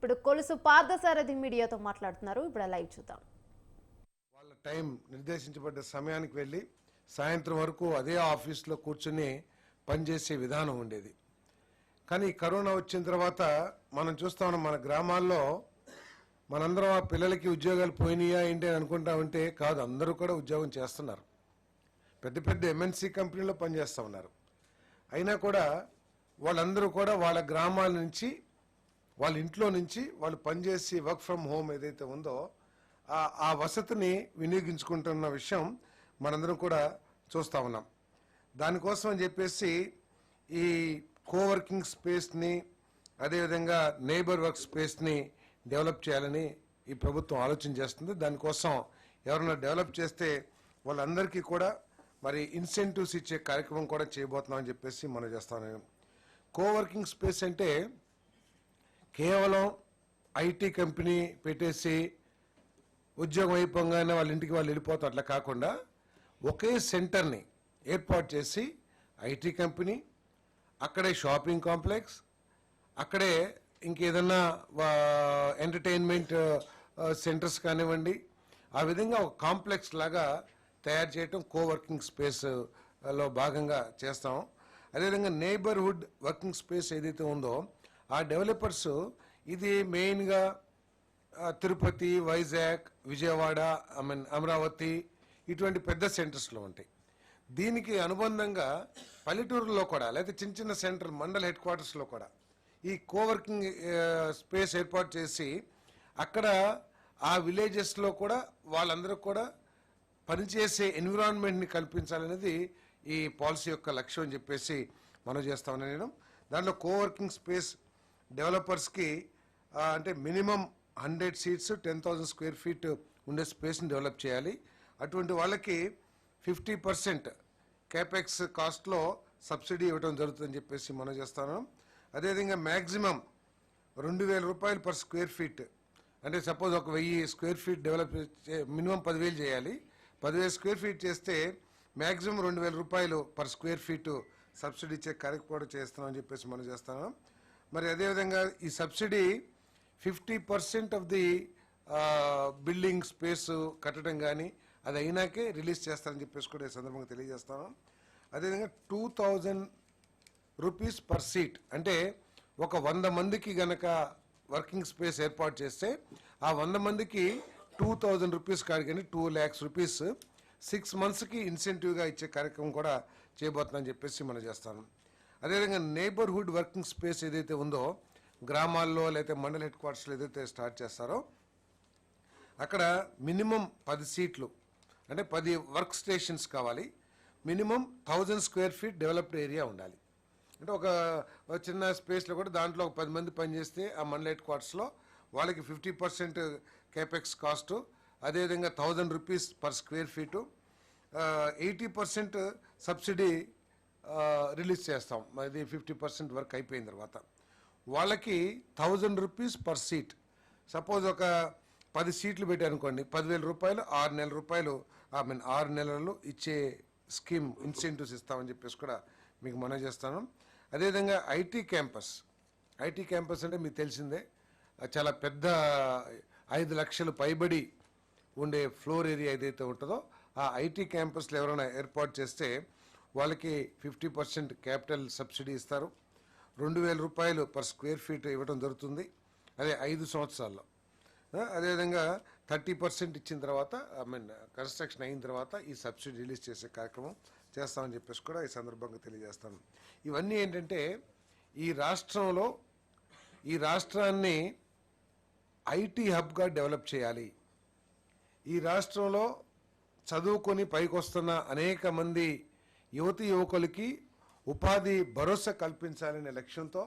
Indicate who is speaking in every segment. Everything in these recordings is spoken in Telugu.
Speaker 1: ఇప్పుడు కొలుసు పార్థసారథి మీడియాతో మాట్లాడుతున్నారు. ఇప్పుడు లైవ్ చూద్దాం.
Speaker 2: వాళ్ళ టైం నిర్దేశించబడ్డ సమయానికి వెళ్ళి సాయంత్రం వరకు అదే ఆఫీస్లో కూర్చుని పనిచేసే విధానం ఉండేది. కానీ కరోనా వచ్చిన తర్వాత మనం చూస్తా ఉన్నాం, మన గ్రామాల్లో మనందరం ఆ పిల్లలకి ఉద్యోగాలు పోయినాయా ఏంటి అని అనుకుంటా ఉంటే కాదు, అందరూ కూడా ఉద్యోగం చేస్తున్నారు. పెద్ద పెద్ద ఎంఎన్సీ కంపెనీలో పనిచేస్తూ ఉన్నారు. అయినా కూడా వాళ్ళందరూ కూడా వాళ్ళ గ్రామాల నుంచి, వాళ్ళ ఇంట్లో నుంచి వాళ్ళు పనిచేసి వర్క్ ఫ్రమ్ హోమ్ ఏదైతే ఉందో ఆ వసతిని వినియోగించుకుంటున్న విషయం మనందరం కూడా చూస్తూ ఉన్నాం. దానికోసం అని చెప్పేసి ఈ కోవర్కింగ్ స్పేస్ని, అదేవిధంగా నేబర్ వర్క్ స్పేస్ని డెవలప్ చేయాలని ఈ ప్రభుత్వం ఆలోచన చేస్తుంది. దానికోసం ఎవరైనా డెవలప్ చేస్తే వాళ్ళందరికీ కూడా మరి ఇన్సెంటివ్స్ ఇచ్చే కార్యక్రమం కూడా చేయబోతున్నామని చెప్పేసి మనం చేస్తాను. కోవర్కింగ్ స్పేస్ అంటే కేవలం ఐటీ కంపెనీ పెట్టేసి ఉద్యోగం అయిపోగానే వాళ్ళ ఇంటికి వాళ్ళు వెళ్ళిపోతాం అట్లా కాకుండా ఒకే సెంటర్ని ఏర్పాటు చేసి ఐటీ కంపెనీ, అక్కడే షాపింగ్ కాంప్లెక్స్, అక్కడే ఇంకేదన్నా ఎంటర్టైన్మెంట్ సెంటర్స్ కానివ్వండి, ఆ విధంగా ఒక కాంప్లెక్స్ లాగా తయారు చేయటం కోవర్కింగ్ స్పేస్లో భాగంగా చేస్తాం. అదేవిధంగా నేబర్హుడ్ వర్కింగ్ స్పేస్ ఏదైతే ఉందో ఆ డెవలపర్స్ ఇది మెయిన్గా తిరుపతి, వైజాగ్, విజయవాడ, అమరావతి ఇటువంటి పెద్ద సెంటర్స్లో ఉంటాయి. దీనికి అనుబంధంగా పల్లెటూరులో కూడా లేకపోతే చిన్న చిన్న సెంటర్ మండల్ హెడ్ క్వార్టర్స్లో కూడా ఈ కోవర్కింగ్ స్పేస్ ఏర్పాటు చేసి అక్కడ ఆ విలేజెస్లో కూడా వాళ్ళందరూ కూడా పనిచేసే ఎన్విరాన్మెంట్ని కల్పించాలనేది ఈ పాలసీ యొక్క లక్ష్యం అని చెప్పేసి మనం చేస్తామని నేను. దాంట్లో కోవర్కింగ్ స్పేస్ డెవలపర్స్కి అంటే మినిమం 100 సీట్స్ 10,000 స్క్వేర్ ఫీట్ ఉండే స్పేస్ని డెవలప్ చేయాలి. అటువంటి వాళ్ళకి 50% క్యాపెక్స్ కాస్ట్లో సబ్సిడీ ఇవ్వడం జరుగుతుందని చెప్పేసి మనం చేస్తాను. అదేవిధంగా మ్యాక్సిమం 2,000 రూపాయలు పర్ స్క్వేర్ ఫీట్, అంటే సపోజ్ ఒక 1000 స్క్వేర్ ఫీట్ డెవలప్ మినిమం 10,000 చేయాలి. 10,000 స్క్వేర్ ఫీట్ చేస్తే మ్యాక్సిమం 2,000 రూపాయలు పర్ స్క్వేర్ ఫీట్ సబ్సిడీ ఇచ్చే కార్యక్రమం చేస్తున్నామని చెప్పేసి మనం చేస్తాను. మరి అదేవిధంగా ఈ subsidy 50% of the building space కట్టడం కానీ అది అయినాకే రిలీజ్ చేస్తారని చెప్పేసి కూడా ఈ సందర్భంగా తెలియజేస్తాను. అదేవిధంగా 2,000 రూపీస్ పర్ సీట్, అంటే ఒక 100 మందికి గనక వర్కింగ్ స్పేస్ ఏర్పాటు చేస్తే ఆ 100 మందికి 2,000 రూపీస్ కాడికని 2 lakhs రూపీస్ 6 monthsకి ఇన్సెంటివ్గా ఇచ్చే కార్యక్రమం కూడా చేయబోతుందని చెప్పేసి మనం చేస్తాను. అదేవిధంగా నేబర్హుడ్ వర్కింగ్ స్పేస్ ఏదైతే ఉందో గ్రామాల్లో లేకపోతే మండల్ హెడ్ క్వార్టర్స్లో ఏదైతే స్టార్ట్ చేస్తారో అక్కడ మినిమం 10 సీట్లు, అంటే 10 వర్క్ స్టేషన్స్ కావాలి. Minimum 1,000 square feet developed area ఉండాలి. అంటే ఒక చిన్న స్పేస్లో కూడా దాంట్లో ఒక 10 మంది పనిచేస్తే ఆ మండల్ హెడ్ క్వార్టర్స్లో వాళ్ళకి 50% కేపెక్స్ కాస్టు, అదేవిధంగా 1,000 rupees per square feet, 80% subsidy release చేస్తాం. అది 50% వర్క్ అయిపోయిన తర్వాత వాళ్ళకి 1,000 రూపీస్ పర్ సీట్. సపోజ్ ఒక 10 సీట్లు పెట్టారనుకోండి, 10,000 రూపాయలు 6 నెలల రూపాయలు 6 నెలలు ఇచ్చే స్కీమ్ ఇన్సెంటివ్స్ ఇస్తామని చెప్పేసి కూడా మీకు మనం చేస్తాను. అదేవిధంగా ఐటీ క్యాంపస్ అంటే మీకు తెలిసిందే, చాలా పెద్ద 5 లక్షలు పైబడి ఉండే ఫ్లోర్ ఏరియా ఏదైతే ఉంటుందో ఆ ఐటీ క్యాంపస్లో ఎవరైనా ఏర్పాటు చేస్తే వాళ్ళకి 50% క్యాపిటల్ సబ్సిడీ ఇస్తారు. 2,000 రూపాయలు పర్ స్క్వేర్ ఫీట్ ఇవ్వడం జరుగుతుంది. అదే 5 సంవత్సరాల్లో. అదేవిధంగా 30% ఇచ్చిన తర్వాత కన్స్ట్రక్షన్ అయిన తర్వాత ఈ సబ్సిడీ రిలీజ్ చేసే కార్యక్రమం చేస్తామని చెప్పేసి కూడా ఈ సందర్భంగా తెలియజేస్తాను. ఇవన్నీ ఏంటంటే ఈ రాష్ట్రాన్ని ఐటీ హబ్గా డెవలప్ చేయాలి. ఈ రాష్ట్రంలో చదువుకొని పైకి వస్తున్న అనేక మంది యువతి యువకులకి ఉపాధి భరోసా కల్పించాలనే లక్ష్యంతో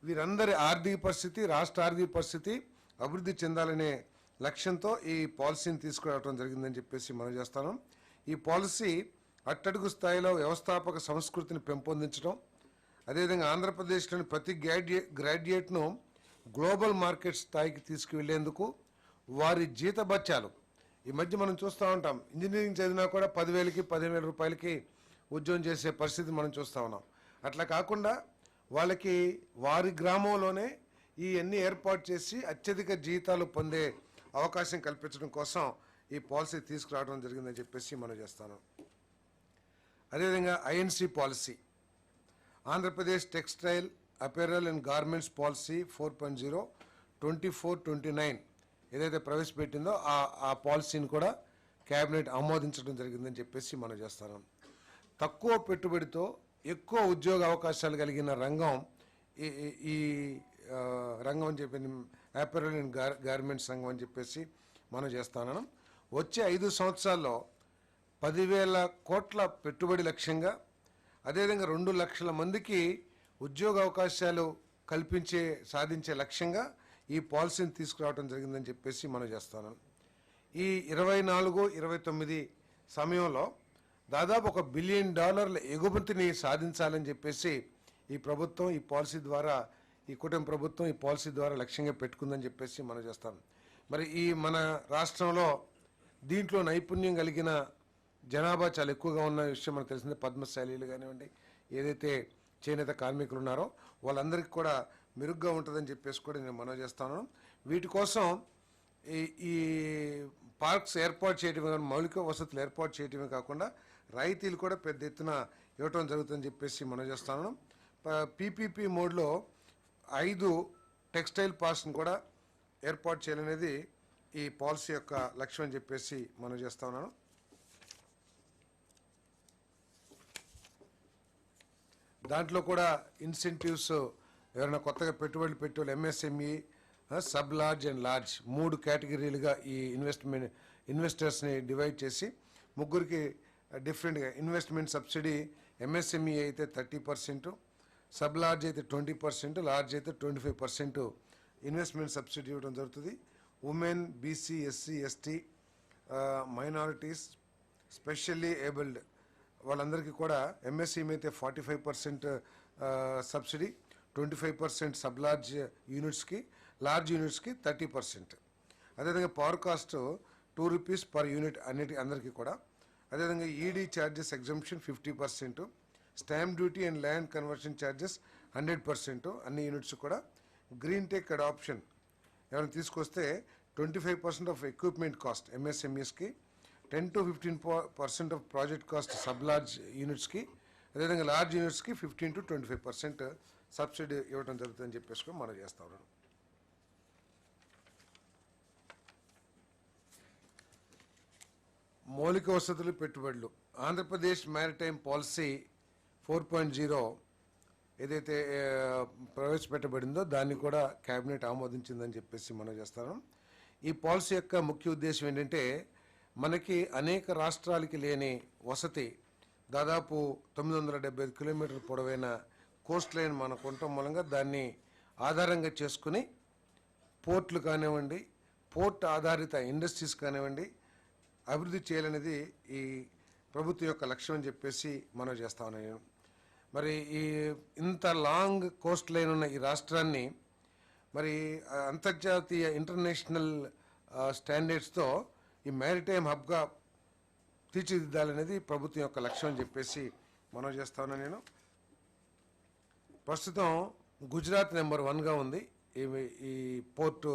Speaker 2: వీరందరి రాష్ట్ర ఆర్థిక పరిస్థితి అభివృద్ధి చెందాలనే లక్ష్యంతో ఈ పాలసీని తీసుకురావడం జరిగిందని చెప్పేసి మనం చేస్తాను. ఈ పాలసీ అట్టడుగు స్థాయిలో వ్యవస్థాపక సంస్కృతిని పెంపొందించడం, అదేవిధంగా ఆంధ్రప్రదేశ్లోని ప్రతి గ్రాడ్యుయేట్ను గ్లోబల్ మార్కెట్ స్థాయికి తీసుకువెళ్లేందుకు వారి జీతభత్యాలు, ఈ మధ్య మనం చూస్తూ ఉంటాం, ఇంజనీరింగ్ చదివినా కూడా 10,000కి 15,000 రూపాయలకి ఉద్యోగం చేసే పరిస్థితి మనం చూస్తూ ఉన్నాం. అట్లా కాకుండా వాళ్ళకి వారి గ్రామంలోనే ఇవన్నీ ఏర్పాటు చేసి అత్యధిక జీతాలు పొందే అవకాశం కల్పించడం కోసం ఈ పాలసీ తీసుకురావడం జరిగిందని చెప్పేసి మనం చేస్తాను. అదేవిధంగా INC policy, Andhra Pradesh textile apparel and garments policy 4.0 2429 ఏదైతే ప్రవేశపెట్టిందో ఆ పాలసీని కూడా కేబినెట్ ఆమోదించడం జరిగిందని చెప్పేసి మనం చేస్తాను. తక్కువ పెట్టుబడితో ఎక్కువ ఉద్యోగ అవకాశాలు కలిగిన రంగం ఈ రంగం అని చెప్పి అపెరల్ అండ్ గార్మెంట్స్ రంగం అని చెప్పేసి మనం చేస్తాను. వచ్చే 5 సంవత్సరాల్లో 10,000 కోట్ల పెట్టుబడి లక్ష్యంగా, అదేవిధంగా 2 లక్షల మందికి ఉద్యోగ అవకాశాలు సాధించే లక్ష్యంగా ఈ పాలసీని తీసుకురావడం జరిగిందని చెప్పేసి మనం చేస్తాను. ఈ 24-29 సమయంలో దాదాపు $1 బిలియన్ ఎగుమతిని సాధించాలని చెప్పేసి ఈ ప్రభుత్వం ఈ పాలసీ ద్వారా, ఈ కూటమి ప్రభుత్వం ఈ పాలసీ ద్వారా లక్ష్యంగా పెట్టుకుందని చెప్పేసి మనం చేస్తాం. మరి ఈ మన రాష్ట్రంలో దీంట్లో నైపుణ్యం కలిగిన జనాభా చాలా ఎక్కువగా ఉన్న విషయం మనకు తెలిసిందే. పద్మశాలీలు కానివ్వండి, ఏదైతే చేనేత కార్మికులు ఉన్నారో వాళ్ళందరికీ కూడా మెరుగ్గా ఉంటుందని చెప్పేసి కూడా నేను మనవి చేస్తాను. వీటి కోసం ఈ పార్క్స్ ఏర్పాటు చేయడమే, మౌలిక వసతులు ఏర్పాటు చేయడమే కాకుండా రాయితీలు కూడా పెద్ద ఎత్తున ఇవ్వటం జరుగుతుందని చెప్పేసి మనం చేస్తాను. పీపీపీ మోడ్లో 5 టెక్స్టైల్ పార్క్స్ని కూడా ఏర్పాటు చేయాలనేది ఈ పాలసీ యొక్క లక్ష్యం అని చెప్పేసి మనం చేస్తా ఉన్నాను. దాంట్లో కూడా ఇన్సెంటివ్స్ ఎవరైనా కొత్తగా పెట్టుబడులు పెట్టేవాళ్ళు MSME, sub large and large 3 కేటగిరీలుగా ఈ ఇన్వెస్టర్స్ని డివైడ్ చేసి ముగ్గురికి డిఫరెంట్గా ఇన్వెస్ట్మెంట్ సబ్సిడీ ఎంఎస్ఎంఈ అయితే 30%, సబ్ లార్జ్ అయితే 20%, లార్జ్ అయితే 25% ఇన్వెస్ట్మెంట్ సబ్సిడీ ఇవ్వడం జరుగుతుంది. Women, BC, SC, ST, minorities, specially abled వాళ్ళందరికీ కూడా ఎంఎస్ఎంఈ అయితే 45% సబ్సిడీ, 25% సబ్ లార్జ్ యూనిట్స్కి, లార్జ్ యూనిట్స్కి 30%. అదేవిధంగా పవర్ కాస్ట్ ₹2 పర్ యూనిట్ అందరికీ కూడా. అదేవిధంగా ED charges exemption 50%, stamp duty and land conversion charges 100% అన్ని యూనిట్స్ కూడా. గ్రీన్ టెక్ అడాప్షన్ ఎవరైనా తీసుకొస్తే 25% ఆఫ్ ఎక్విప్మెంట్ కాస్ట్ ఎంఎస్ఎంఈస్కి, 10 to 15% of project cost sub large యూనిట్స్కి, అదేవిధంగా లార్జ్ యూనిట్స్కి 15 to 25% సబ్సిడీ ఇవ్వడం జరుగుతుందని చెప్పేసి మనం చేస్తా ఉన్నాం. మౌలిక వసతులు, పెట్టుబడులు, ఆంధ్రప్రదేశ్ మ్యారిటైమ్ పాలసీ 4.0 ఏదైతే ప్రవేశపెట్టబడిందో దాన్ని కూడా కేబినెట్ ఆమోదించిందని చెప్పేసి మనం చేస్తాం. ఈ పాలసీ యొక్క ముఖ్య ఉద్దేశం ఏంటంటే మనకి అనేక రాష్ట్రాలకి లేని వసతి, దాదాపు 975 కిలోమీటర్ల పొడవైన కోస్ట్ లైన్ మనకు ఉండటం మూలంగా దాన్ని ఆధారంగా చేసుకుని పోర్ట్లు కానివ్వండి, పోర్ట్ ఆధారిత ఇండస్ట్రీస్ కానివ్వండి అభివృద్ధి చేయాలనేది ఈ ప్రభుత్వం యొక్క లక్ష్యం అని చెప్పేసి మనం చేస్తా ఉన్నాను. మరి ఈ ఇంత లాంగ్ కోస్ట్ లైన్ ఉన్న ఈ రాష్ట్రాన్ని మరి అంతర్జాతీయ ఇంటర్నేషనల్ స్టాండర్డ్స్తో ఈ మ్యారిటైమ్ హబ్గా తీర్చిదిద్దాలనేది ప్రభుత్వం యొక్క లక్ష్యం అని చెప్పేసి మనం చేస్తా ఉన్నాను. నేను ప్రస్తుతం గుజరాత్ నెంబర్ 1గా ఉంది ఈ పోర్టు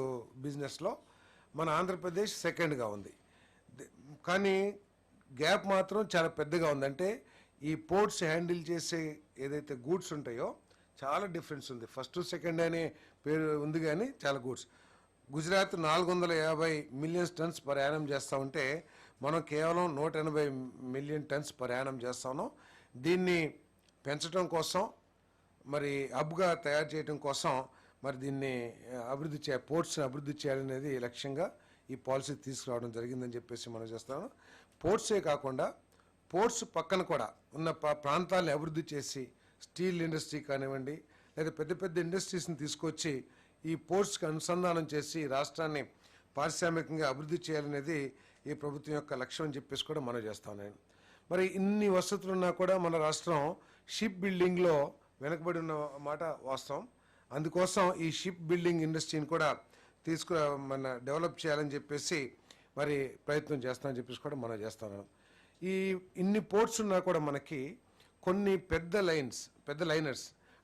Speaker 2: బిజినెస్లో, మన ఆంధ్రప్రదేశ్ సెకండ్గా ఉంది. కానీ గ్యాప్ మాత్రం చాలా పెద్దగా ఉంది. అంటే ఈ పోర్ట్స్ హ్యాండిల్ చేసే ఏదైతే గూడ్స్ ఉంటాయో చాలా డిఫరెన్స్ ఉంది. ఫస్ట్ సెకండ్ అనే పేరు ఉంది కానీ చాలా goods. Gujarat 450 million tons per annum చేస్తూ ఉంటే మనం కేవలం 180 మిలియన్ టన్స్ పర్ యానం చేస్తా ఉన్నాం. దీన్ని పెంచడం కోసం, మరి హబ్గా తయారు చేయడం కోసం మరి దీన్ని పోర్ట్స్ని అభివృద్ధి చేయాలనేది లక్ష్యంగా ఈ పాలసీ తీసుకురావడం జరిగిందని చెప్పేసి మనం చేస్తాము. పోర్ట్సే కాకుండా పోర్ట్స్ పక్కన కూడా ఉన్న ప్రాంతాలను అభివృద్ధి చేసి స్టీల్ ఇండస్ట్రీ కానివ్వండి, లేదా పెద్ద పెద్ద ఇండస్ట్రీస్ని తీసుకొచ్చి ఈ పోర్ట్స్కి అనుసంధానం చేసి రాష్ట్రాన్ని పారిశ్రామికంగా అభివృద్ధి చేయాలనేది ఈ ప్రభుత్వం యొక్క లక్ష్యం అని చెప్పేసి కూడా మనం చేస్తాను. నేను మరి ఇన్ని వసతులున్నా కూడా మన రాష్ట్రం షిప్ బిల్డింగ్లో వెనకబడి ఉన్న మాట వాస్తవం. అందుకోసం ఈ షిప్ బిల్డింగ్ ఇండస్ట్రీని కూడా మన డెవలప్ చేయాలని చెప్పేసి మరి ప్రయత్నం చేస్తామని చెప్పేసి కూడా మనం చేస్తాను. ఈ ఇన్ని పోర్ట్స్ ఉన్నా కూడా మనకి కొన్ని పెద్ద లైనర్స్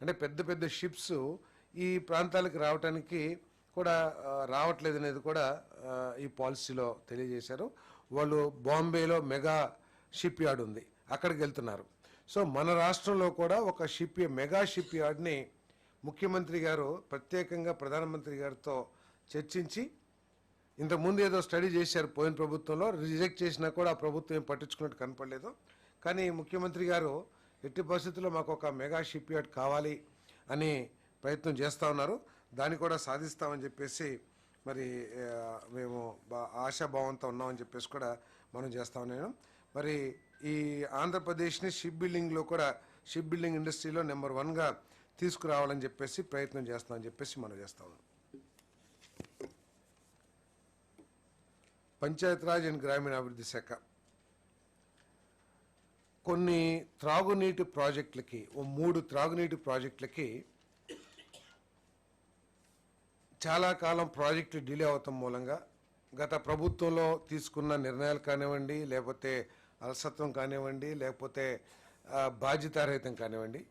Speaker 2: అంటే పెద్ద పెద్ద షిప్స్ ఈ ప్రాంతాలకు రావడానికి కూడా రావట్లేదు అనేది కూడా ఈ పాలసీలో తెలియజేశారు. వాళ్ళు బాంబేలో మెగా షిప్ యార్డ్ ఉంది, అక్కడికి వెళ్తున్నారు. సో మన రాష్ట్రంలో కూడా ఒక మెగా షిప్ యార్డ్ని ముఖ్యమంత్రి గారు ప్రత్యేకంగా ప్రధానమంత్రి గారితో చర్చించి, ఇంతకుముందు ఏదో స్టడీ చేశారు పోయిన ప్రభుత్వంలో, రిజెక్ట్ చేసినా కూడా ఆ ప్రభుత్వం ఏం పట్టించుకున్నట్టు కనపడలేదు. కానీ ముఖ్యమంత్రి గారు ఎట్టి పరిస్థితుల్లో మాకు ఒక మెగా షిప్ యార్డ్ కావాలి అని ప్రయత్నం చేస్తూ ఉన్నారు. దాన్ని కూడా సాధిస్తామని చెప్పేసి మరి మేము ఆశాభావంతో ఉన్నామని చెప్పేసి కూడా మనం చేస్తా ఉన్నాను. మరి ఈ ఆంధ్రప్రదేశ్ని షిప్ బిల్డింగ్ ఇండస్ట్రీలో నెంబర్ 1గా తీసుకురావాలని చెప్పేసి ప్రయత్నం చేస్తామని చెప్పేసి మనం చేస్తా ఉన్నాం. పంచాయతీరాజ్ అండ్ గ్రామీణాభివృద్ధి శాఖ కొన్ని త్రాగునీటి ప్రాజెక్టులకి 3 త్రాగునీటి ప్రాజెక్టులకి చాలా కాలం ప్రాజెక్టులు డిలే అవటం మూలంగా గత ప్రభుత్వంలో తీసుకున్న నిర్ణయాలు కానివ్వండి, లేకపోతే అలసత్వం కానివ్వండి, లేకపోతే బాధ్యతారహితం కానివ్వండి,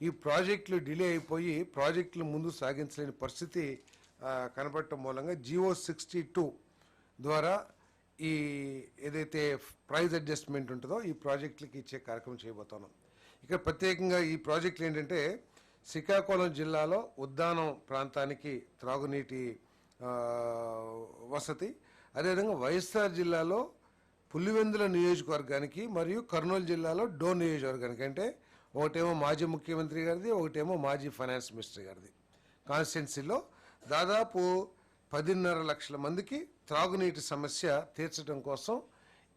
Speaker 2: ఈ ప్రాజెక్టులు డిలే అయిపోయి ప్రాజెక్టులు ముందు సాగించలేని పరిస్థితి కనబడటం మూలంగా GO 62 ద్వారా ఈ ఏదైతే ప్రైజ్ అడ్జస్ట్మెంట్ ఉంటుందో ఈ ప్రాజెక్టులకి ఇచ్చే కార్యక్రమం చేయబోతున్నాం. ఇక్కడ ప్రత్యేకంగా ఈ ప్రాజెక్టులు ఏంటంటే శ్రీకాకుళం జిల్లాలో ఉద్దానం ప్రాంతానికి త్రాగునీటి వసతి, అదేవిధంగా వైఎస్ఆర్ జిల్లాలో పులివెందుల నియోజకవర్గానికి మరియు కర్నూలు జిల్లాలో డోన్ నియోజకవర్గానికి, అంటే ఒకటేమో మాజీ ముఖ్యమంత్రి గారిది, ఒకటేమో మాజీ ఫైనాన్స్ మినిస్టర్ గారిది కాన్స్టిట్యున్సీలో దాదాపు 10.5 లక్షల మందికి త్రాగునీటి సమస్య తీర్చడం కోసం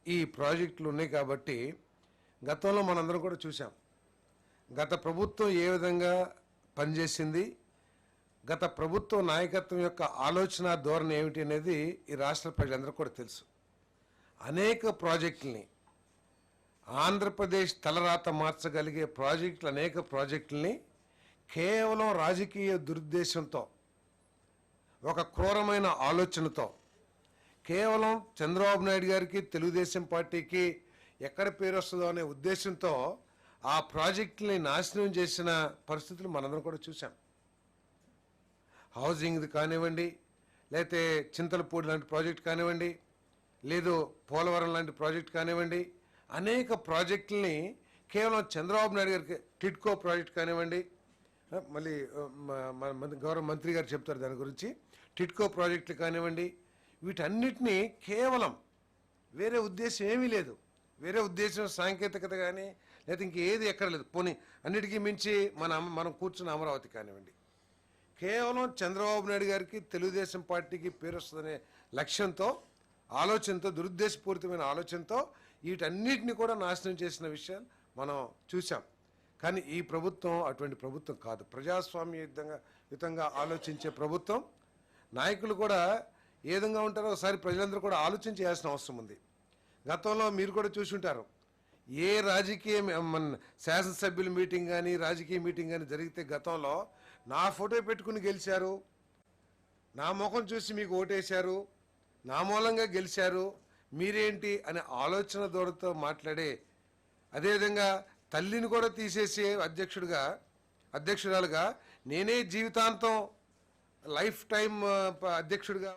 Speaker 2: ఈ ప్రాజెక్టులు ఉన్నాయి. కాబట్టి గతంలో మనందరం కూడా చూసాం గత ప్రభుత్వం ఏ విధంగా పనిచేసింది, గత ప్రభుత్వ నాయకత్వం యొక్క ఆలోచన ధోరణి ఏమిటి అనేది ఈ రాష్ట్ర ప్రజలందరూ కూడా తెలుసు. అనేక ప్రాజెక్టుల్ని ఆంధ్రప్రదేశ్ తలరాత మార్చగలిగే అనేక ప్రాజెక్టుల్ని కేవలం రాజకీయ దురుద్దేశంతో, ఒక క్రూరమైన ఆలోచనతో, కేవలం చంద్రబాబు నాయుడు గారికి తెలుగుదేశం పార్టీకి ఎక్కడ పేరు వస్తుందో అనే ఉద్దేశంతో ఆ ప్రాజెక్టుని నాశనం చేసిన పరిస్థితులు మనందరం కూడా చూసాం. హౌసింగ్ది కానివ్వండి, లేకపోతే చింతలపూడి లాంటి ప్రాజెక్ట్ కానివ్వండి, లేదు పోలవరం లాంటి ప్రాజెక్ట్ కానివ్వండి, అనేక ప్రాజెక్టుల్ని కేవలం చంద్రబాబు నాయుడు గారికి, టిడ్కో ప్రాజెక్ట్ కానివ్వండి, మళ్ళీ గౌరవ మంత్రి గారు చెప్తారు దాని గురించి, టిడ్కో ప్రాజెక్టులు కానివ్వండి, వీటన్నిటినీ కేవలం వేరే ఉద్దేశం ఏమీ లేదు, వేరే ఉద్దేశం సాంకేతికత కానీ లేదా ఇంకేది ఎక్కడ లేదు. పోనీ అన్నిటికీ మించి మనం కూర్చున్న అమరావతి కానివ్వండి, కేవలం చంద్రబాబు నాయుడు గారికి తెలుగుదేశం పార్టీకి పేరు వస్తుందనే లక్ష్యంతో, ఆలోచనతో, దురుద్దేశపూరితమైన ఆలోచనతో వీటన్నిటిని కూడా నాశనం చేసిన విషయాలు మనం చూసాం. కానీ ఈ ప్రభుత్వం అటువంటి ప్రభుత్వం కాదు, ప్రజాస్వామ్యయుతంగా ఆలోచించే ప్రభుత్వం. నాయకులు కూడా ఏ విధంగా ఉంటారో ఒకసారి ప్రజలందరూ కూడా ఆలోచన చేయాల్సిన అవసరం ఉంది. గతంలో మీరు కూడా చూసి ఉంటారు, ఏ రాజకీయ శాసనసభ్యుల మీటింగ్ కానీ రాజకీయ మీటింగ్ కానీ జరిగితే గతంలో నా ఫోటో పెట్టుకుని గెలిచారు, నా ముఖం చూసి మీకు ఓటేశారు, నా మూలంగా గెలిచారు, మీరేంటి అనే ఆలోచన దూరంతో మాట్లాడే, అదేవిధంగా తల్లిని కూడా తీసేసే అధ్యక్షురాలుగా నేనే జీవితాంతం లైఫ్ టైం అధ్యక్షుడిగా